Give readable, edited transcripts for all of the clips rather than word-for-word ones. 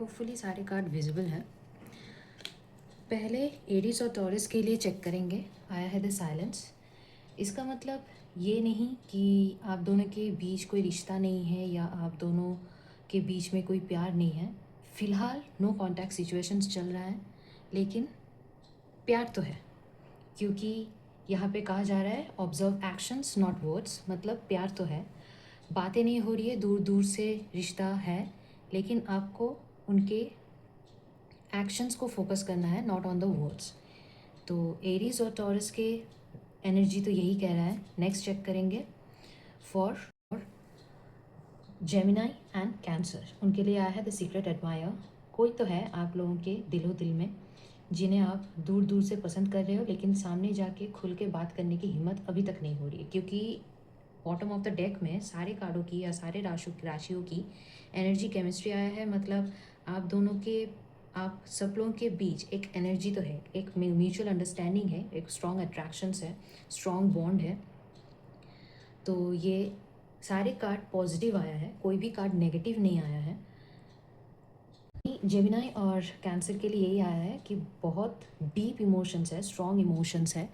Hopefully सारे card visible हैं। पहले एरीज और टॉरस के लिए चेक करेंगे। आया है द साइलेंस। इसका मतलब ये नहीं कि आप दोनों के बीच कोई रिश्ता नहीं है या आप दोनों के बीच में कोई प्यार नहीं है। फ़िलहाल नो कॉन्टैक्ट सिचुएशंस चल रहा है, लेकिन प्यार तो है, क्योंकि यहाँ पे कहा जा रहा है ऑब्जर्व एक्शंस नॉट वर्ड्स। मतलब प्यार तो है, बातें नहीं हो रही है, दूर दूर से रिश्ता है, लेकिन आपको उनके एक्शंस को फोकस करना है, नॉट ऑन द वर्ड्स। तो एरीज और टॉरस के एनर्जी तो यही कह रहा है। नेक्स्ट चेक करेंगे फॉर जेमिनाई एंड कैंसर। उनके लिए आया है द सीक्रेट एडमायर। कोई तो है आप लोगों के दिलो दिल में जिन्हें आप दूर दूर से पसंद कर रहे हो, लेकिन सामने जाके खुल के बात करने की हिम्मत अभी तक नहीं हो रही है, क्योंकि बॉटम ऑफ द डेक में सारे कार्डों की या सारे राशियों की एनर्जी केमिस्ट्री आया है। मतलब आप दोनों के, आप सब लोगों के बीच एक एनर्जी तो है, एक म्यूचुअल अंडरस्टैंडिंग है, एक स्ट्रॉन्ग अट्रैक्शंस है, स्ट्रॉन्ग बॉन्ड है। तो ये सारे कार्ड पॉजिटिव आया है, कोई भी कार्ड नेगेटिव नहीं आया है। जेमिनाई और कैंसर के लिए यही आया है कि बहुत डीप इमोशंस है, स्ट्रॉन्ग इमोशंस है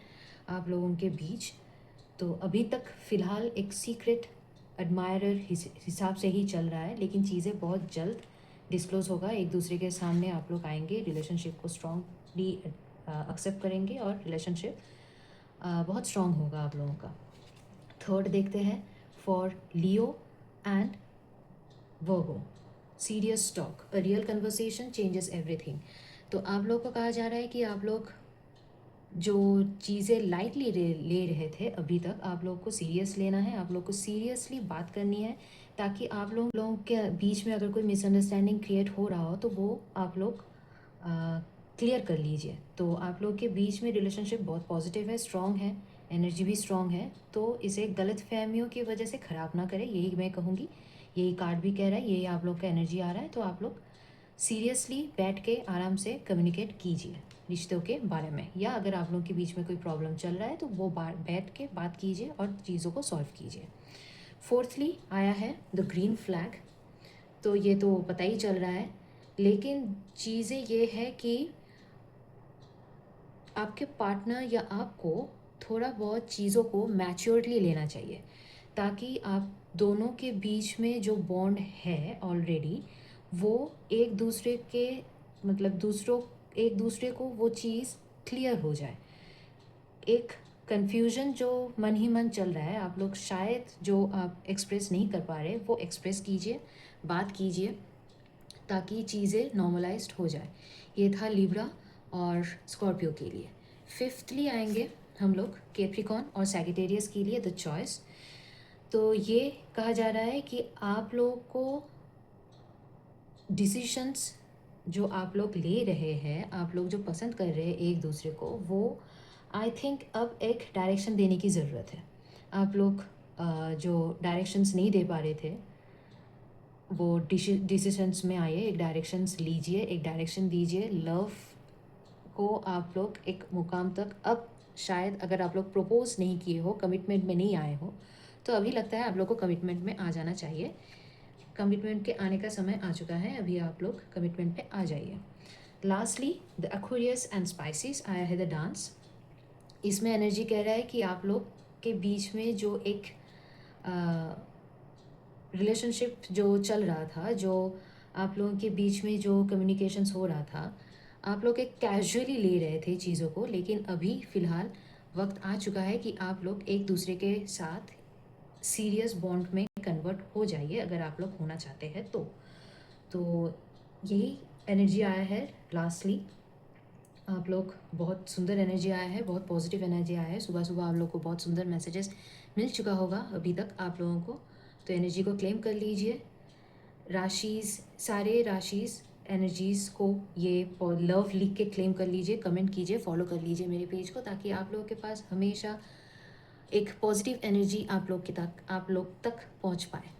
आप लोगों के बीच। तो अभी तक फ़िलहाल एक सीक्रेट एडमायरर हिसाब से ही चल रहा है, लेकिन चीज़ें बहुत जल्द डिस्क्लोज़ होगा। एक दूसरे के सामने आप लोग आएंगे, रिलेशनशिप को स्ट्रॉन्गली एक्सेप्ट करेंगे और रिलेशनशिप बहुत स्ट्रॉन्ग होगा आप लोगों का। थर्ड देखते हैं for Leo and Virgo. Serious talk, a real conversation changes everything. तो आप लोग को कहा जा रहा है कि आप लोग जो चीज़ें लाइटली ले रहे थे अभी तक, आप लोग को सीरियस लेना है, आप लोग को सीरियसली बात करनी है, ताकि आप लोगों के बीच में अगर कोई मिसअंडरस्टैंडिंग क्रिएट हो रहा हो तो वो आप लोग क्लियर कर लीजिए। तो आप लोग के बीच में रिलेशनशिप बहुत पॉजिटिव है, स्ट्रॉन्ग है, एनर्जी भी स्ट्रॉन्ग है। तो इसे गलत फहमियों की वजह से ख़राब ना करें, यही मैं कहूँगी। यही कार्ड भी कह रहा है, यही आप लोग का एनर्जी आ रहा है। तो आप लोग सीरियसली बैठ के आराम से कम्युनिकेट कीजिए रिश्तों के बारे में, या अगर आप लोगों के बीच में कोई प्रॉब्लम चल रहा है तो वो बैठ के बात कीजिए और चीज़ों को सॉल्व कीजिए। फोर्थली आया है द ग्रीन फ्लैग। तो ये तो पता ही चल रहा है, लेकिन चीज़ें ये है कि आपके पार्टनर या आपको थोड़ा बहुत चीज़ों को मैच्योरली लेना चाहिए, ताकि आप दोनों के बीच में जो बॉन्ड है ऑलरेडी, वो एक दूसरे के, मतलब एक दूसरे को वो चीज़ क्लियर हो जाए। एक कन्फ्यूजन जो मन ही मन चल रहा है, आप लोग शायद जो आप एक्सप्रेस नहीं कर पा रहे वो एक्सप्रेस कीजिए, बात कीजिए, ताकि चीज़ें नॉर्मलाइज्ड हो जाए। ये था लिब्रा और स्कॉर्पियो के लिए। फिफ्थली आएंगे हम लोग कैप्रिकॉर्न और सैजिटेरियस के लिए द चॉइस। तो ये कहा जा रहा है कि आप लोगों को डिसीशंस जो आप लोग ले रहे हैं, आप लोग जो पसंद कर रहे हैं एक दूसरे को, वो आई थिंक अब एक डायरेक्शन देने की ज़रूरत है। आप लोग जो डायरेक्शंस नहीं दे पा रहे थे वो डिसीशंस में आइए, एक डायरेक्शंस लीजिए, एक डायरेक्शन दीजिए। लव को आप लोग एक मुकाम तक, अब शायद अगर आप लोग प्रपोज नहीं किए हो, कमिटमेंट में नहीं आए हो, तो अभी लगता है आप लोग को कमिटमेंट में आ जाना चाहिए। कमिटमेंट के आने का समय आ चुका है, अभी आप लोग कमिटमेंट पे आ जाइए। Lastly the Aquarius and Pisces आया है द डांस। इसमें एनर्जी कह रहा है कि आप लोग के बीच में जो एक रिलेशनशिप जो चल रहा था, जो आप लोगों के बीच में जो कम्युनिकेशंस हो रहा था, आप लोग एक कैजुअली ले रहे थे चीज़ों को, लेकिन अभी फ़िलहाल वक्त आ चुका है कि आप लोग एक दूसरे के साथ सीरियस बॉन्ड में कन्वर्ट हो जाइए, अगर आप लोग होना चाहते हैं तो यही एनर्जी आया है। लास्टली आप लोग, बहुत सुंदर एनर्जी आया है, बहुत पॉजिटिव एनर्जी आया है। सुबह सुबह आप लोग को बहुत सुंदर मैसेजेस मिल चुका होगा अभी तक आप लोगों को। तो एनर्जी को क्लेम कर लीजिए। राशिज़, सारे राशिज़ एनर्जीज़ को ये लव लिख के क्लेम कर लीजिए, कमेंट कीजिए, फॉलो कर लीजिए मेरे पेज को, ताकि आप लोगों के पास हमेशा एक पॉजिटिव एनर्जी आप लोग तक पहुंच पाए।